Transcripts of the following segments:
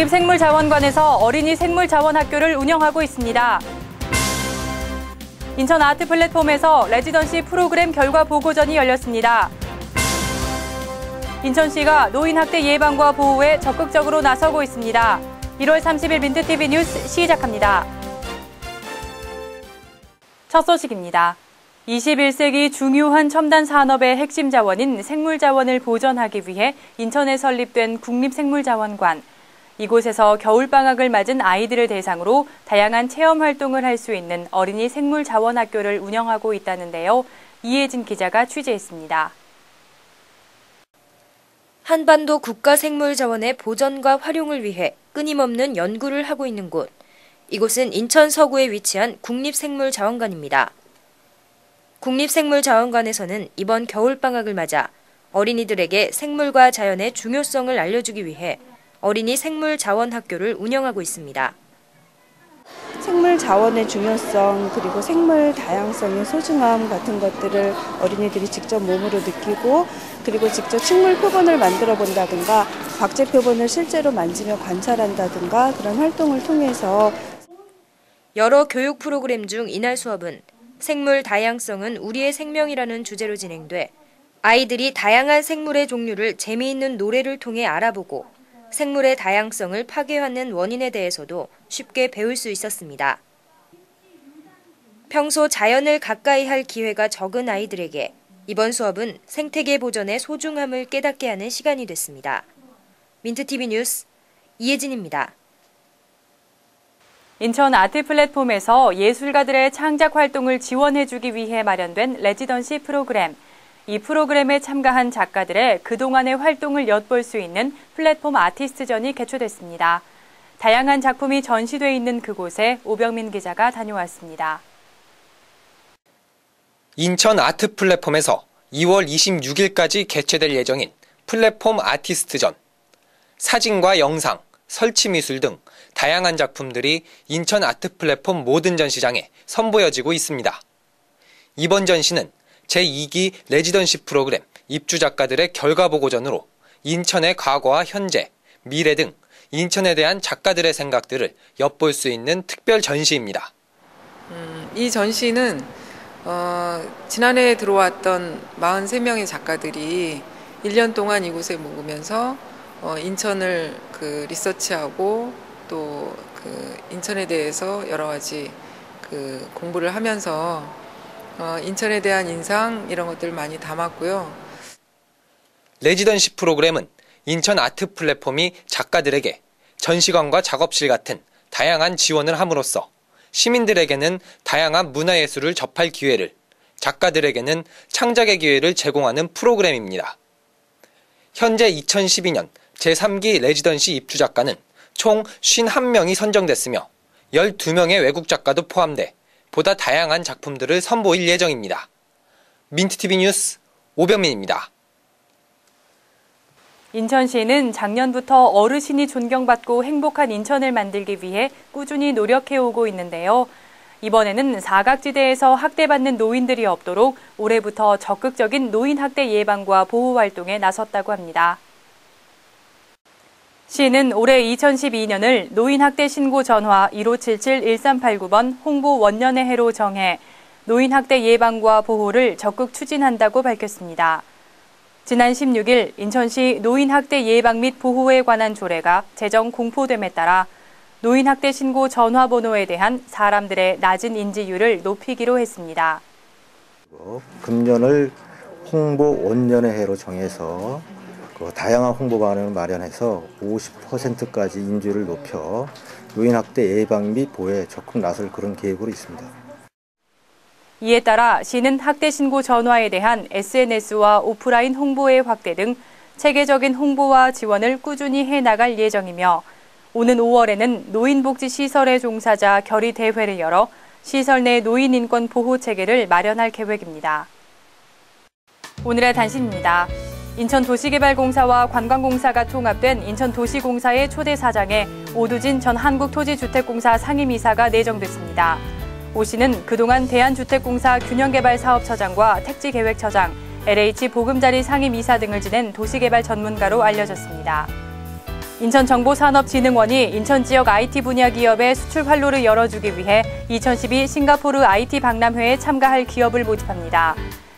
국립생물자원관에서 어린이 생물자원학교를 운영하고 있습니다. 인천 아트 플랫폼에서 레지던시 프로그램 결과 보고전이 열렸습니다. 인천시가 노인학대 예방과 보호에 적극적으로 나서고 있습니다. 1월 30일 민트TV 뉴스 시작합니다. 첫 소식입니다. 21세기 중요한 첨단 산업의 핵심 자원인 생물자원을 보전하기 위해 인천에 설립된 국립생물자원관. 이곳에서 겨울방학을 맞은 아이들을 대상으로 다양한 체험 활동을 할 수 있는 어린이 생물자원학교를 운영하고 있다는데요. 이혜진 기자가 취재했습니다. 한반도 국가생물자원의 보전과 활용을 위해 끊임없는 연구를 하고 있는 곳. 이곳은 인천 서구에 위치한 국립생물자원관입니다. 국립생물자원관에서는 이번 겨울방학을 맞아 어린이들에게 생물과 자연의 중요성을 알려주기 위해 어린이 생물자원학교를 운영하고 있습니다. 생물 자원의 중요성 그리고 생물 다양성의 소중함 같은 것들을 어린이들이 직접 몸으로 느끼고 그리고 직접 식물 표본을 만들어 본다든가 박제 표본을 실제로 만지며 관찰한다든가 그런 활동을 통해서 여러 교육 프로그램 중 이날 수업은 생물 다양성은 우리의 생명이라는 주제로 진행돼 아이들이 다양한 생물의 종류를 재미있는 노래를 통해 알아보고 생물의 다양성을 파괴하는 원인에 대해서도 쉽게 배울 수 있었습니다. 평소 자연을 가까이 할 기회가 적은 아이들에게 이번 수업은 생태계 보전의 소중함을 깨닫게 하는 시간이 됐습니다. 민트TV 뉴스 이혜진입니다. 인천 아트 플랫폼에서 예술가들의 창작 활동을 지원해주기 위해 마련된 레지던시 프로그램. 이 프로그램에 참가한 작가들의 그동안의 활동을 엿볼 수 있는 플랫폼 아티스트전이 개최됐습니다. 다양한 작품이 전시돼 있는 그곳에 오병민 기자가 다녀왔습니다. 인천 아트 플랫폼에서 2월 26일까지 개최될 예정인 플랫폼 아티스트전. 사진과 영상, 설치미술 등 다양한 작품들이 인천 아트 플랫폼 모든 전시장에 선보여지고 있습니다. 이번 전시는 제2기 레지던시 프로그램 입주 작가들의 결과보고전으로 인천의 과거와 현재, 미래 등 인천에 대한 작가들의 생각들을 엿볼 수 있는 특별 전시입니다. 이 전시는 지난해에 들어왔던 43명의 작가들이 1년 동안 이곳에 묵으면서 인천을 리서치하고 또 인천에 대해서 여러 가지 공부를 하면서 인천에 대한 인상 이런 것들 많이 담았고요. 레지던시 프로그램은 인천 아트 플랫폼이 작가들에게 전시관과 작업실 같은 다양한 지원을 함으로써 시민들에게는 다양한 문화예술을 접할 기회를, 작가들에게는 창작의 기회를 제공하는 프로그램입니다. 현재 2012년 제3기 레지던시 입주 작가는 총 51명이 선정됐으며 12명의 외국 작가도 포함돼 보다 다양한 작품들을 선보일 예정입니다. 민트TV 뉴스 오병민입니다. 인천시는 작년부터 어르신이 존경받고 행복한 인천을 만들기 위해 꾸준히 노력해오고 있는데요. 이번에는 사각지대에서 학대받는 노인들이 없도록 올해부터 적극적인 노인학대 예방과 보호 활동에 나섰다고 합니다. 시는 올해 2012년을 노인학대 신고 전화 1577-1389번 홍보 원년의 해로 정해 노인학대 예방과 보호를 적극 추진한다고 밝혔습니다. 지난 16일 인천시 노인학대 예방 및 보호에 관한 조례가 제정 공포됨에 따라 노인학대 신고 전화번호에 대한 사람들의 낮은 인지율을 높이기로 했습니다. 금년을 홍보 원년의 해로 정해서 다양한 홍보 방안을 마련해서 50%까지 인지율을 높여 노인학대 예방 및 보호에 적극 나설 그런 계획으로 있습니다. 이에 따라 시는 학대 신고 전화에 대한 SNS와 오프라인 홍보의 확대 등 체계적인 홍보와 지원을 꾸준히 해나갈 예정이며 오는 5월에는 노인복지시설의 종사자 결의 대회를 열어 시설 내 노인 인권 보호 체계를 마련할 계획입니다. 오늘의 단신입니다. 인천도시개발공사와 관광공사가 통합된 인천도시공사의 초대 사장에 오두진 전 한국토지주택공사 상임이사가 내정됐습니다. 오 씨는 그동안 대한주택공사 균형개발사업처장과 택지계획처장, LH 보금자리 상임이사 등을 지낸 도시개발 전문가로 알려졌습니다. 인천정보산업진흥원이 인천 지역 IT 분야 기업의 수출 활로를 열어주기 위해 2012 싱가포르 IT 박람회에 참가할 기업을 모집합니다.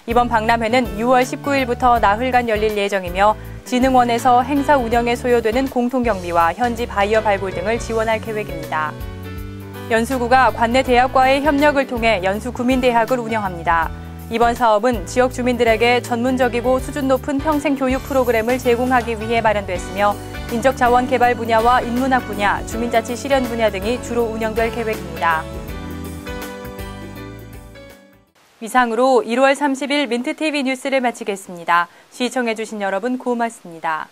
이번 박람회는 6월 19일부터 나흘간 열릴 예정이며 진흥원에서 행사 운영에 소요되는 공통경비와 현지 바이어 발굴 등을 지원할 계획입니다. 연수구가 관내 대학과의 협력을 통해 연수구민대학을 운영합니다. 이번 사업은 지역 주민들에게 전문적이고 수준 높은 평생 교육 프로그램을 제공하기 위해 마련됐으며 인적자원 개발 분야와 인문학 분야, 주민자치 실현 분야 등이 주로 운영될 계획입니다. 이상으로 1월 30일 민트TV 뉴스를 마치겠습니다. 시청해주신 여러분 고맙습니다.